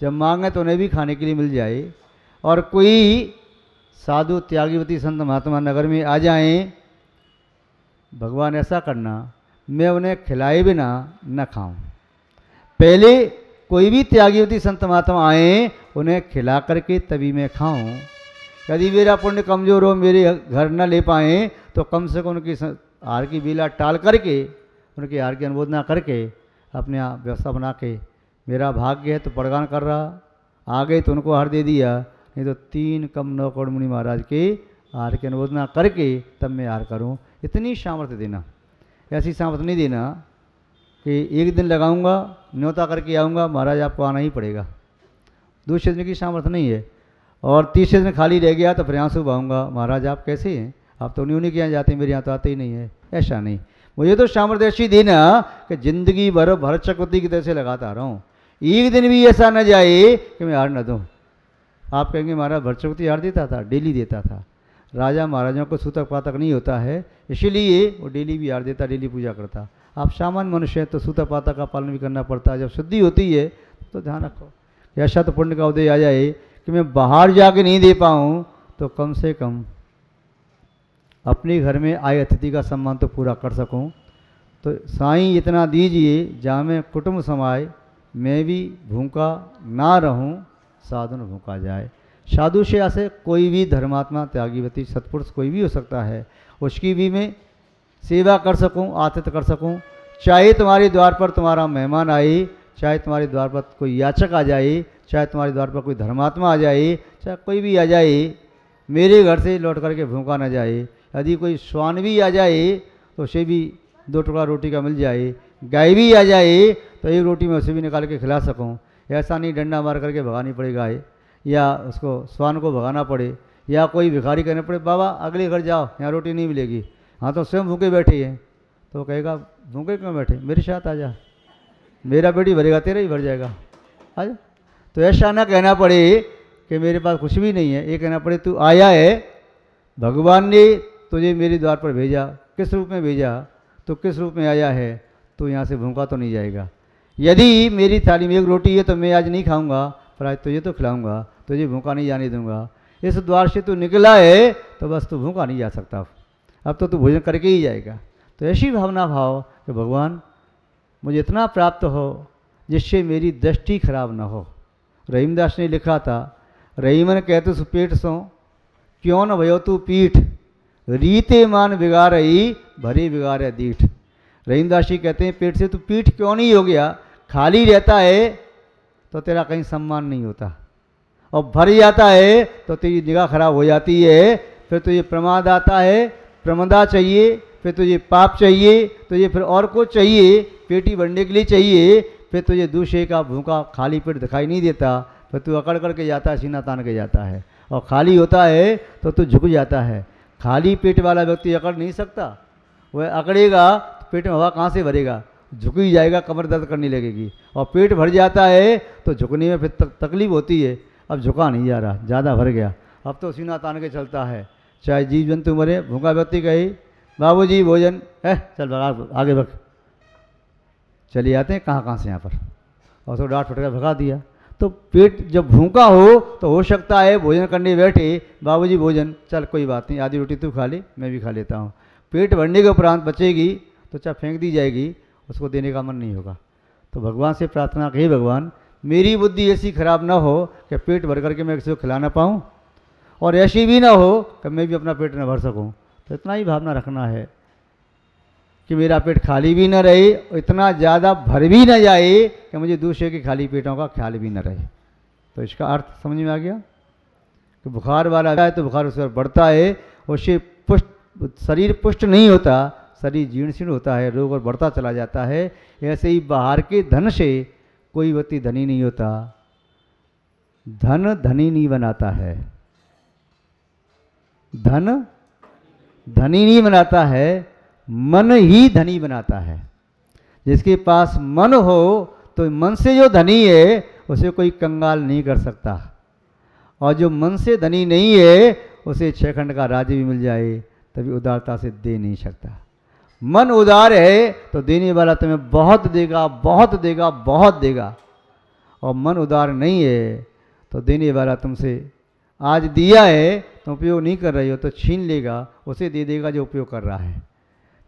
जब मांगे तो उन्हें भी खाने के लिए मिल जाए। और कोई साधु त्यागीवती संत महात्मा नगर में आ जाएं, भगवान ऐसा करना मैं उन्हें खिलाए बिना न खाऊं। पहले कोई भी त्यागीवती संत महात्मा आए, उन्हें खिला करके तभी मैं खाऊं। यदि मेरा पुण्य कमजोर हो, मेरे घर न ले पाए, तो कम से कम उनकी हार की बेला टाल करके, उनके हार की अनुमोदना करके अपने यहाँ व्यवस्था बना के, मेरा भाग्य है तो प्रदान कर रहा, आ गए तो उनको हार दे दिया, नहीं तो 3 कम 9 करोड़ मुनि महाराज के हार की अनुमोदना करके तब मैं हार करूँ। इतनी सामर्थ्य देना, ऐसी सामर्थ्य नहीं देना कि एक दिन लगाऊंगा न्योता करके आऊँगा, महाराज आपको आना ही पड़ेगा। दूसरे दिन की सामर्थ्य नहीं है। और तीसरे दिन खाली रह गया तो फिर आंसू बहाऊंगा, महाराज आप कैसे हैं, आप तो उन्हीं के यहाँ जाते हैं, मेरे यहाँ तो आते ही नहीं है। ऐसा नहीं, मुझे तो सामर्थ्य ऐसी देना कि जिंदगी भर भरत चक्रवर्ती की तरह से लगाता रहूँ, एक दिन भी ऐसा न जाए कि मैं हार न दूँ। आप कहेंगे महाराज भरत चक्रवर्ती हार देता था, डेली देता था। राजा महाराजाओं को सूतक पातक नहीं होता है, इसीलिए वो डेली भी हार देता, डेली पूजा करता। आप सामान्य मनुष्य हैं तो सूतक पातक का पालन भी करना पड़ता है। जब शुद्धि होती है तो ध्यान रखो कि ऐसा तो पुण्य का उदय आ जाए कि मैं बाहर जाके नहीं दे पाऊँ, तो कम से कम अपने घर में आए अतिथि का सम्मान तो पूरा कर सकूं। तो साईं इतना दीजिए जहाँ में कुटुंब समाए, मैं भी भूखा ना रहूं, साधु न भूखा जाए। साधु से ऐसे कोई भी धर्मात्मा त्यागीवती सत्पुरुष कोई भी हो सकता है, उसकी भी मैं सेवा कर सकूं, आतिथ्य कर सकूं। चाहे तुम्हारे द्वार पर तुम्हारा मेहमान आए, चाहे तुम्हारे द्वार पर कोई याचक आ जाए, चाहे तुम्हारे द्वार पर कोई धर्मात्मा आ जाए, चाहे कोई भी आ जाए, मेरे घर से लौट करके भूखा न जाए। यदि कोई श्वान भी आ जाए तो उसे भी 2 टुकड़ा रोटी का मिल जाए। गाय भी आ जाए तो 1 रोटी में उसे भी निकाल के खिला सकूं। ऐसा नहीं डंडा मार करके भगानी पड़े गाय, या उसको श्वान को भगाना पड़े, या कोई भिखारी कहने पड़े बाबा अगले घर जाओ यहाँ रोटी नहीं मिलेगी। हाँ तो स्वयं भूखे बैठे हैं, तो कहेगा भूखे क्यों बैठे, मेरे साथ आ जा, मेरा पेटी भरेगा तेरा ही भर जाएगा, आ जा। तो ऐसा ना कहना पड़े कि मेरे पास कुछ भी नहीं है, ये कहना पड़े तू आया है, भगवान ने तुझे मेरे द्वार पर भेजा, किस रूप में भेजा, तो किस रूप में आया है, तो यहाँ से भूखा तो नहीं जाएगा। यदि मेरी थाली में 1 रोटी है तो मैं आज नहीं खाऊंगा, पर आज तुझे तो खिलाऊंगा, तुझे भूखा नहीं जाने दूंगा। इस द्वार से तू निकला है तो बस तू भूखा नहीं जा सकता, अब तो तू भोजन करके ही जाएगा। तो ऐसी भावना भाव कि भगवान मुझे इतना प्राप्त हो जिससे मेरी दृष्टि खराब ना हो। रहीमदास ने लिखा था, रहीमन कहते सुपेट सो क्यों न भयो तू पीठ, रीते मान बिगाड़ई भरी बिगाड़े दीठ। रहीमदास जी कहते हैं पेट से तू पीठ क्यों नहीं हो गया, खाली रहता है तो तेरा कहीं सम्मान नहीं होता, और भर जाता है तो तेरी निगाह खराब हो जाती है, फिर तुझे प्रमाद आता है, प्रमदा चाहिए, फिर तुझे पाप चाहिए, तुझे फिर और कुछ चाहिए, पेटी भरने के लिए चाहिए, फिर तुझे दूसरे का भूखा खाली पेट दिखाई नहीं देता, फिर तू अकड़ करके जाता है, सीना तान के जाता है, और खाली होता है तो तू झुक जाता है। खाली पेट वाला व्यक्ति अकड़ नहीं सकता, वह अकड़ेगा तो पेट में हवा कहाँ से भरेगा, झुक ही जाएगा, कमर दर्द करने लगेगी। और पेट भर जाता है तो झुकने में फिर तकलीफ होती है, अब झुका नहीं जा रहा, ज़्यादा भर गया, अब तो सीना तान के चलता है। चाहे जीव जंतु मरे, भूखा व्यक्ति कहे बाबूजी भोजन है, चल आगे बढ़, चले आते हैं कहाँ से यहाँ पर, और तो डांट फटका भगा दिया। तो पेट जब भूखा हो तो हो सकता है भोजन करने बैठे, बाबूजी भोजन, चल कोई बात नहीं, आधी रोटी तू खा ले, मैं भी खा लेता हूँ। पेट भरने के उपरांत बचेगी तो चाहे फेंक दी जाएगी, उसको देने का मन नहीं होगा। तो भगवान से प्रार्थना कही, भगवान मेरी बुद्धि ऐसी खराब ना हो कि पेट भर करके मैं किसी को खिला ना पाऊँ, और ऐसी भी ना हो कि मैं भी अपना पेट न भर सकूँ। तो इतना ही भावना रखना है कि मेरा पेट खाली भी न रहे, इतना ज़्यादा भर भी न जाए कि मुझे दूसरे के खाली पेटों का ख्याल भी न रहे। तो इसका अर्थ समझ में आ गया कि बुखार वाला है तो बुखार उस पर बढ़ता है, उससे शरीर पुष्ट नहीं होता, शरीर जीर्ण शीर्ण होता है, रोग और बढ़ता चला जाता है। ऐसे ही बाहर के धन से कोई व्यक्ति धनी नहीं होता, धन धनी नहीं बनाता है, धन धनी नहीं बनाता है, मन ही धनी बनाता है। जिसके पास मन हो तो मन से जो धनी है उसे कोई कंगाल नहीं कर सकता, और जो मन से धनी नहीं है उसे 6 खंड का राज्य भी मिल जाए तभी उदारता से दे नहीं सकता। मन उदार है तो देने वाला तुम्हें बहुत देगा, बहुत देगा, बहुत देगा, और मन उदार नहीं है तो देने वाला तुमसे आज दिया है तो उपयोग नहीं कर रही हो तो छीन लेगा, उसे दे देगा जो उपयोग कर रहा है।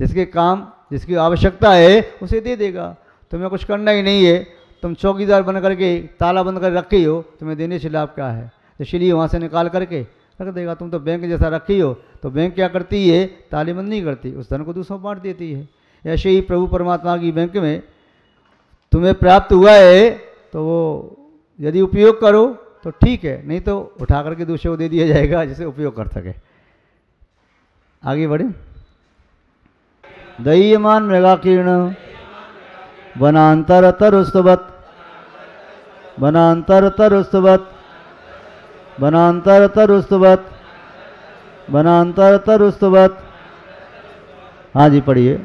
जिसके काम जिसकी आवश्यकता है उसे दे देगा। तुम्हें कुछ करना ही नहीं है, तुम चौकीदार बन करके ताला बंद कर रखे हो, तुम्हें देने से लाभ क्या है? इसलिए वहाँ से निकाल करके रख देगा। तुम तो बैंक जैसा रखी हो, तो बैंक क्या करती है? तालेबंद नहीं करती, उस धन को दूसरों बांट देती है। ऐसे ही प्रभु परमात्मा की बैंक में तुम्हें प्राप्त हुआ है तो वो यदि उपयोग करो तो ठीक है, नहीं तो उठा करके दूसरे को दे दिया जाएगा जिसे उपयोग कर सके। आगे बढ़े। दह्यमान मृगाकीर्ण वनांतर तरुस्तवत वनांतर तरुस्तवत वनांतर तरुस्तवत वनांतर तरुस्तवत। हाँ जी पढ़िए।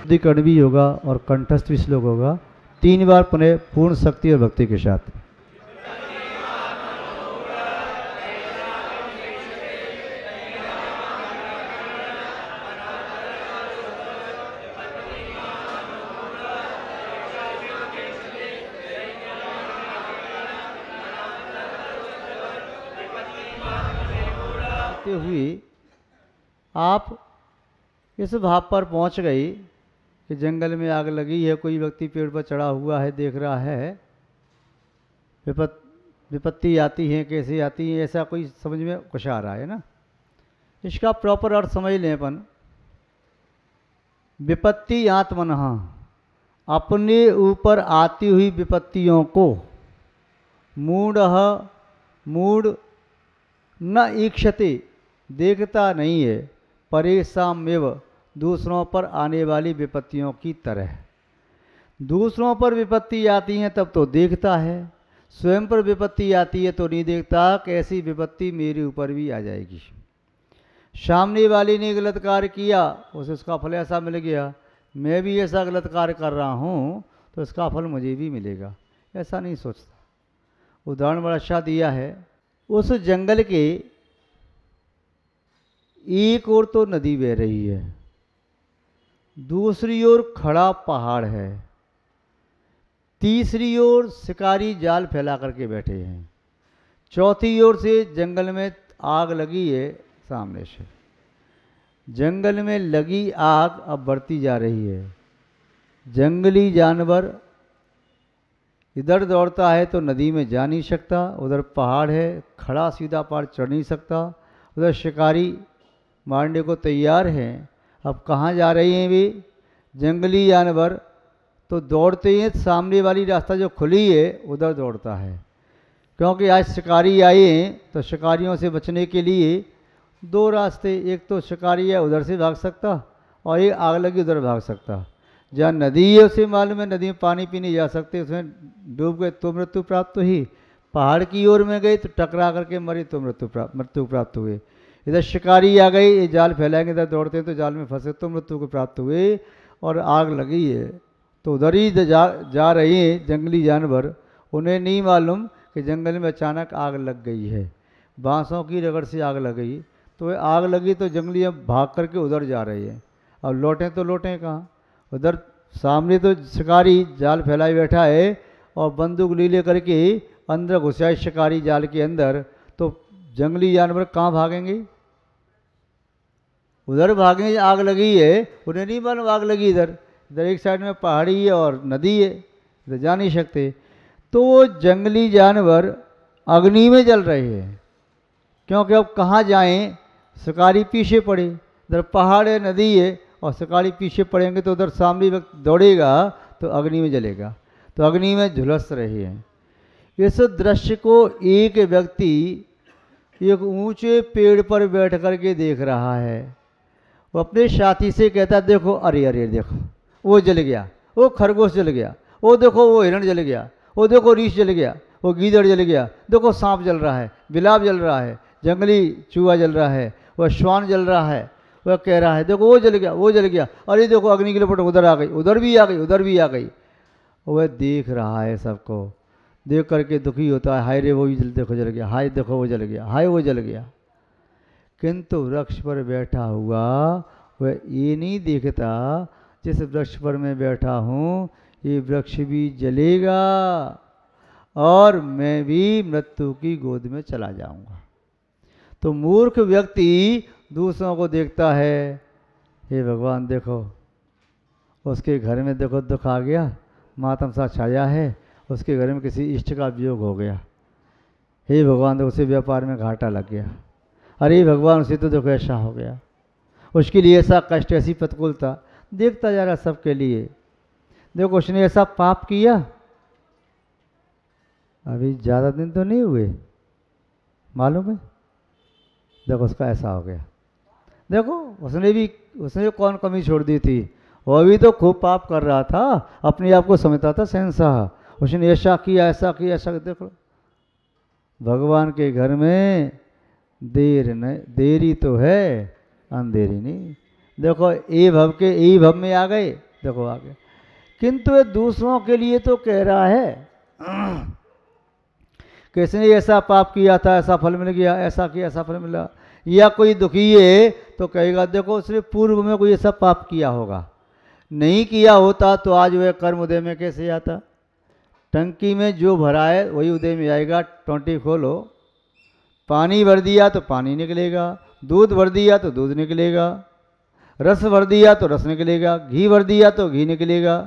शुद्धिकरण भी होगा और कंठस्थ भी श्लोक होगा 3 बार पुनः पूर्ण शक्ति और भक्ति के साथ। हुई आप इस भाव पर पहुंच गई कि जंगल में आग लगी है, कोई व्यक्ति पेड़ पर चढ़ा हुआ है, देख रहा है, विपत्ति आती है, कैसे आती है, ऐसा कोई समझ में कुछ आ रहा है ना। इसका प्रॉपर अर्थ समझ लें अपन। विपत्ति आत्मनः, अपने ऊपर आती हुई विपत्तियों को मूढ़ न ईक्षते, देखता नहीं है, परेशामेव, दूसरों पर आने वाली विपत्तियों की तरह। दूसरों पर विपत्ति आती हैं तब तो देखता है, स्वयं पर विपत्ति आती है तो नहीं देखता कि ऐसी विपत्ति मेरे ऊपर भी आ जाएगी। सामने वाले ने गलत कार्य किया, उसे उसका फल ऐसा मिल गया, मैं भी ऐसा गलत कार्य कर रहा हूँ तो इसका फल मुझे भी मिलेगा, ऐसा नहीं सोचता। उदाहरण बड़ा अच्छा दिया है। उस जंगल के एक ओर तो नदी बह रही है, दूसरी ओर खड़ा पहाड़ है, तीसरी ओर शिकारी जाल फैला करके बैठे हैं, चौथी ओर से जंगल में आग लगी है सामने से। जंगल में लगी आग अब बढ़ती जा रही है। जंगली जानवर इधर दौड़ता है तो नदी में जा नहीं सकता, उधर पहाड़ है, खड़ा सीधा पहाड़ चढ़ नहीं सकता, उधर शिकारी मारने को तैयार हैं। अब कहाँ जा रही हैं वे जंगली जानवर? तो दौड़ते ही सामने वाली रास्ता जो खुली है उधर दौड़ता है, क्योंकि आज शिकारी आए हैं। तो शिकारियों से बचने के लिए 2 रास्ते, एक तो शिकारी है उधर से भाग सकता और एक आग लगी उधर भाग सकता। जहाँ नदी है उसे मालूम है नदी में पानी पीने जा सकते, उसमें डूब गए तो मृत्यु प्राप्त हुई, पहाड़ की ओर में गए तो टकरा करके मरे तो मृत्यु प्राप्त हुए। इधर शिकारी आ गई, ये जाल फैलाएंगे, इधर दौड़ते हैं तो जाल में फंसे तो मृत्यु को प्राप्त हुए। और आग लगी है तो उधर ही जा रही हैं जंगली जानवर। उन्हें नहीं मालूम कि जंगल में अचानक आग लग गई है, बांसों की रगड़ से आग लग गई। तो वे आग लगी तो जंगली अब भाग करके उधर जा रही है। अब लौटें तो लौटें कहाँ? उधर सामने तो शिकारी जाल फैलाए बैठा है और बंदूक लीले करके अंदर घुसा है शिकारी जाल के अंदर। तो जंगली जानवर कहाँ भागेंगे? उधर भागेंगे, आग लगी है, उन्हें नहीं मालूम आग लगी इधर एक साइड में पहाड़ी है और नदी है, इधर जा नहीं सकते। तो वो जंगली जानवर अग्नि में जल रहे हैं, क्योंकि अब कहाँ जाएं? शिकारी पीछे पड़े, इधर पहाड़ है, नदी है और शिकारी पीछे पड़ेंगे तो उधर सामने वक्त दौड़ेगा तो अग्नि में जलेगा। तो अग्नि में झुलस रहे हैं। इस दृश्य को एक व्यक्ति एक ऊंचे पेड़ पर बैठ करके देख रहा है। वो अपने साथी से कहता, देखो अरे अरे देखो वो जल गया, वो खरगोश जल गया, वो देखो वो हिरण जल गया, वो देखो रीछ जल गया, वो गीदड़ जल गया, देखो सांप जल रहा है, बिलाव जल रहा है, जंगली चूहा जल रहा है, वह श्वान जल रहा है, वह कह रहा है देखो वो जल गया, वो जल गया, अरे देखो अग्नि की लपट उधर आ गई, उधर भी आ गई, उधर भी आ गई। वह देख रहा है सबको, देख करके दुखी होता है, हाय रे वो भी देखो जल गया, हाय देखो वो जल गया, हाय वो जल गया। किंतु वृक्ष पर बैठा हुआ वह ये नहीं देखता जिस वृक्ष पर मैं बैठा हूँ ये वृक्ष भी जलेगा और मैं भी मृत्यु की गोद में चला जाऊंगा। तो मूर्ख व्यक्ति दूसरों को देखता है, हे भगवान देखो उसके घर में देखो दुख आ गया, मातम सा छाया है, उसके घर में किसी इष्ट का वियोग हो गया, हे भगवान देखो उसे व्यापार में घाटा लग गया, अरे भगवान उसे तो देखो ऐसा हो गया, उसके लिए ऐसा कष्ट, ऐसी प्रतिकूलता, देखता जा रहा सबके लिए। देखो उसने ऐसा पाप किया, अभी ज़्यादा दिन तो नहीं हुए, मालूम है, देखो उसका ऐसा हो गया। देखो उसने कौन कमी छोड़ दी थी, वो भी तो खूब पाप कर रहा था, अपने आप को समझता था शहंशाह, उसने ऐसा किया ऐसा किया ऐसा। देखो भगवान के घर में देरी तो है, अंधेरी नहीं। देखो ए भव में आ गए, देखो आ गए। किंतु ये दूसरों के लिए तो कह रहा है किसने ऐसा पाप किया था ऐसा फल मिल गया, ऐसा किया ऐसा फल मिला। या कोई दुखी है तो कहेगा देखो उसने पूर्व में कोई ऐसा पाप किया होगा, नहीं किया होता तो आज वह कर्म उदय में कैसे आता। टंकी में जो भरा है वही उदय में आएगा। टोंटी खोलो, पानी भर दिया तो पानी निकलेगा, दूध भर दिया तो दूध निकलेगा, रस भर दिया तो रस निकलेगा, घी भर दिया तो घी निकलेगा,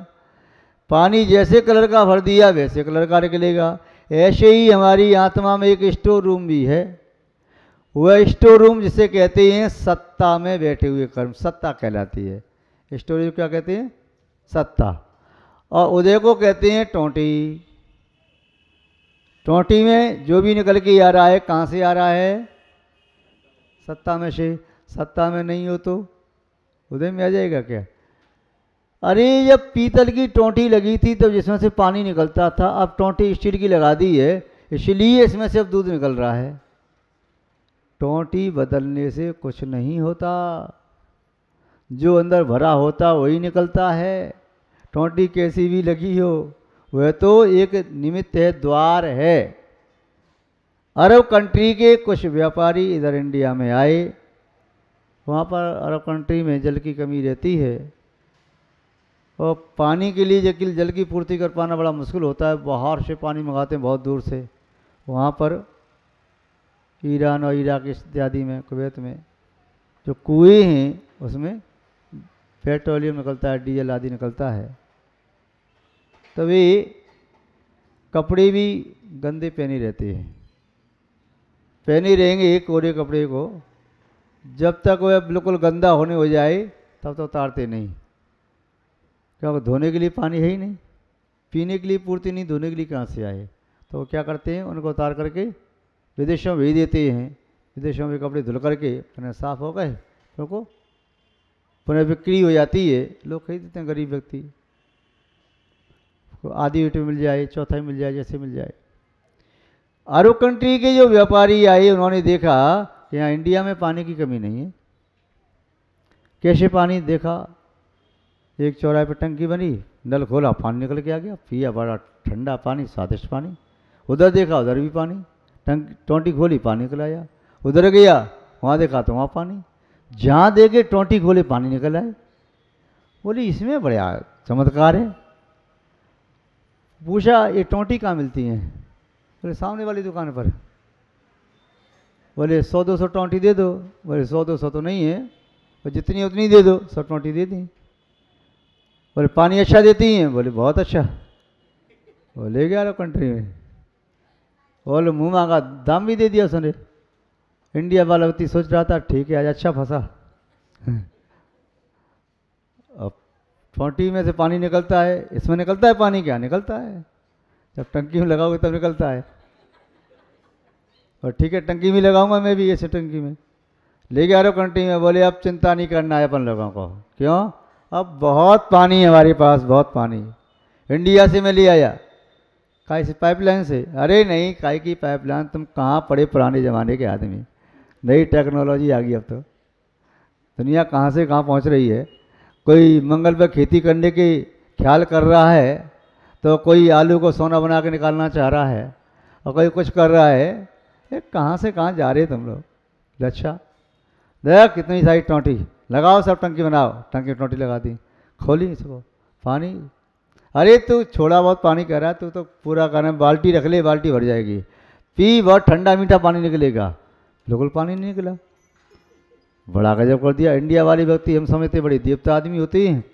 पानी जैसे कलर का भर दिया वैसे कलर का निकलेगा। ऐसे ही हमारी आत्मा में एक स्टोर रूम भी है, वह स्टोर रूम जिसे कहते हैं सत्ता में बैठे हुए कर्म, सत्ता कहलाती है। स्टोर रूम क्या कहते हैं? सत्ता। और उदय को कहते हैं टोंटी। टोंटी में जो भी निकल के आ रहा है कहाँ से आ रहा है? सत्ता में से। सत्ता में नहीं हो तो उदय में आ जाएगा क्या? अरे जब पीतल की टोंटी लगी थी तब जिसमें से पानी निकलता था, अब टोंटी स्टील की लगा दी है इसलिए इसमें से अब दूध निकल रहा है। टोंटी बदलने से कुछ नहीं होता, जो अंदर भरा होता वही निकलता है। टोंटी कैसी भी लगी हो वह तो एक निमित्त है, द्वार है। अरब कंट्री के कुछ व्यापारी इधर इंडिया में आए, वहाँ पर अरब कंट्री में जल की कमी रहती है और पानी के लिए जल की पूर्ति कर पाना बड़ा मुश्किल होता है। बाहर से पानी मंगाते हैं बहुत दूर से। वहाँ पर ईरान और इराक इत्यादि में, कुवैत में जो कुएं हैं उसमें पेट्रोलियम निकलता है, डीजल आदि निकलता है। तभी कपड़े भी गंदे पहने रहते हैं, पहने रहेंगे कोरे कपड़े को, जब तक वह बिल्कुल गंदा होने हो जाए तब तो उतारते नहीं, क्योंकि धोने के लिए पानी है ही नहीं, पीने के लिए पूर्ति नहीं, धोने के लिए कहाँ से आए। तो क्या करते हैं, उनको उतार करके विदेशों में भेज देते हैं। विदेशों में कपड़े धुल करके पुनः साफ हो गए, उनको पुनः बिक्री हो जाती है, लोग खरीदते हैं, गरीब व्यक्ति को आधी ईंट मिल जाए, चौथाई मिल जाए, जैसे मिल जाए। अरब कंट्री के जो व्यापारी आए उन्होंने देखा कि यहाँ इंडिया में पानी की कमी नहीं है। कैसे पानी? देखा एक चौराहे पर टंकी बनी, नल खोला, पानी निकल के आ गया, पिया, बड़ा ठंडा पानी, स्वादिष्ट पानी। उधर देखा उधर भी पानी, टोंटी खोली पानी निकल आया। उधर गया वहाँ देखा तो वहाँ पानी, जहाँ देखे टोंटी खोले पानी निकल आए। बोली इसमें बड़ा चमत्कार है। पूछा ये टोंटी कहाँ मिलती हैं? बोले सामने वाली दुकान पर। बोले 100-200 टोंटी दे दो। बोले 100-200 तो नहीं है, और जितनी उतनी दे दो, 100 टोंटी दे दी। बोले पानी अच्छा देती हैं? बोले बहुत अच्छा। बोले गया कंट्री में, बोले मुँह मांगा दाम भी दे दिया उसने। इंडिया वाला व्यक्ति सोच रहा था ठीक है आज अच्छा फंसा। अब टोंटी में से पानी निकलता है, इसमें निकलता है पानी? क्या निकलता है, जब टंकी में लगाओगे तब निकलता है। और ठीक है टंकी में लगाऊंगा मैं भी, ऐसे टंकी में ले गया रहा कंट्री में। बोले अब चिंता नहीं करना है अपन लोगों को। क्यों? अब बहुत पानी है हमारे पास, बहुत पानी। इंडिया से मैं ले आया। काय से? पाइपलाइन से। अरे नहीं, काय की पाइपलाइन, तुम कहाँ पड़े पुराने ज़माने के आदमी। नई टेक्नोलॉजी आ गई अब तो। दुनिया कहाँ से कहाँ पहुँच रही है। कोई मंगल पर खेती करने की ख्याल कर रहा है, तो कोई आलू को सोना बना के निकालना चाह रहा है, और कोई कुछ कर रहा है। ये कहाँ से कहाँ जा रहे तुम लोग। अच्छा देख कितनी सारी टोंटी लगाओ, सब टंकी बनाओ, टंकी टोंटी लगा दी, खोली इसको पानी। अरे तू छोड़ा बहुत पानी कह रहा है, तू तो पूरा कहना बाल्टी रख ले, बाल्टी भर जाएगी, पी, बहुत ठंडा मीठा पानी निकलेगा। बिल्कुल पानी नहीं निकला। बड़ा गजब कर दिया। इंडिया वाले व्यक्ति हम समझते बड़ी देवता आदमी होती हैं,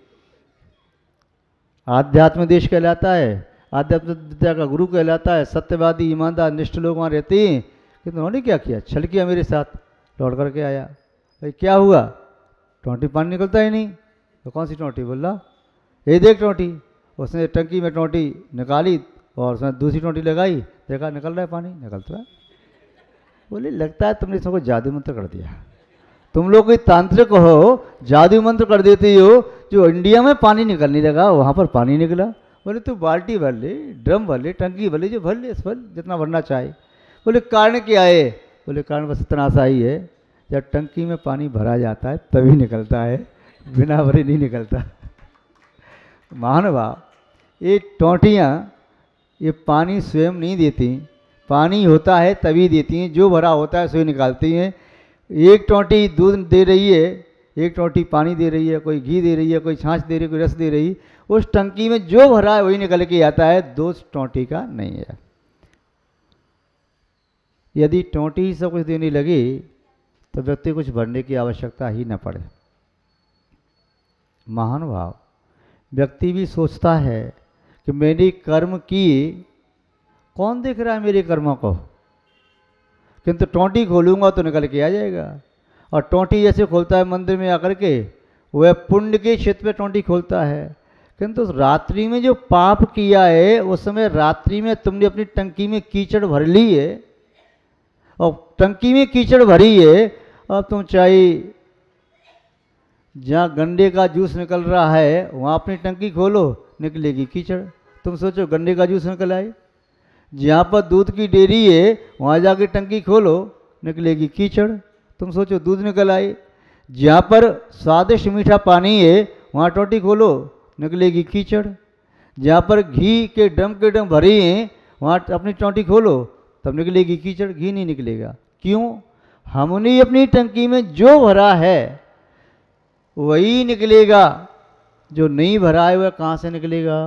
आध्यात्म देश कहलाता है, आध्यात्म विद्या का गुरु कहलाता है, सत्यवादी ईमानदार निष्ठ लोग वहाँ रहते हैं। किंतु उन्होंने क्या किया, छल किया मेरे साथ, लौट करके आया। भाई क्या हुआ, टोंटी पानी निकलता ही नहीं। तो कौन सी टोंटी, बोल रहा ये देख टोंटी। उसने टंकी में टोंटी निकाली और उसने दूसरी टोंटी लगाई, देखा निकल रहा है पानी, निकलता है। बोले लगता है तुमने इसको जादू मंत्र कर दिया, तुम लोग कोई तांत्रिक हो, जादू मंत्र कर देते हो, जो इंडिया में पानी निकलने लगा वहाँ पर पानी निकला। बोले तू बाल्टी भर ले, ड्रम भर ले, टंकी भर ले, जो भर ले, इस पर जितना भरना चाहे। बोले कारण क्या है, बोले कारण बस इतना सा ही है, जब टंकी में पानी भरा जाता है तभी निकलता है, बिना भरे नहीं निकलता। महानुभाव, ये टोंटियाँ ये पानी स्वयं नहीं देती, पानी होता है तभी देती हैं, जो भरा होता है सो निकालती हैं। एक टोंटी दूध दे रही है, एक टोंटी पानी दे रही है, कोई घी दे रही है, कोई छाछ दे रही है, कोई रस दे रही, उस टंकी में जो भरा है वही निकल के आता है, दोष टोंटी का नहीं है। यदि टोंटी ही सब कुछ देने लगी तो व्यक्ति कुछ भरने की आवश्यकता ही न पड़े। महानुभाव, व्यक्ति भी सोचता है कि मैंने कर्म किए, कौन देख रहा है मेरे कर्मों को, किंतु टोंटी खोलूंगा तो निकल के आ जाएगा। और टोंटी जैसे खोलता है मंदिर में आकर के, वह पुण्य के क्षेत्र पे टोंटी खोलता है, किंतु रात्रि में जो पाप किया है उस समय रात्रि में तुमने अपनी टंकी में कीचड़ भर ली है, और टंकी में कीचड़ भरी है, अब तुम चाहे जहाँ गंडे का जूस निकल रहा है वहाँ अपनी टंकी खोलो, निकलेगी कीचड़। तुम सोचो गंडे का जूस निकल आए, जहाँ पर दूध की डेयरी है वहाँ जाके टंकी खोलो, निकलेगी कीचड़। तुम सोचो दूध निकल आए, जहाँ पर स्वादिष्ट मीठा पानी है वहाँ टोंटी खोलो, निकलेगी कीचड़। जहाँ पर घी के ड्रम भरी हैं वहाँ अपनी टोंटी खोलो, तब निकलेगी कीचड़, घी नहीं निकलेगा। क्यों, हमने अपनी टंकी में जो भरा है वही निकलेगा, जो नहीं भरा है वह कहाँ से निकलेगा।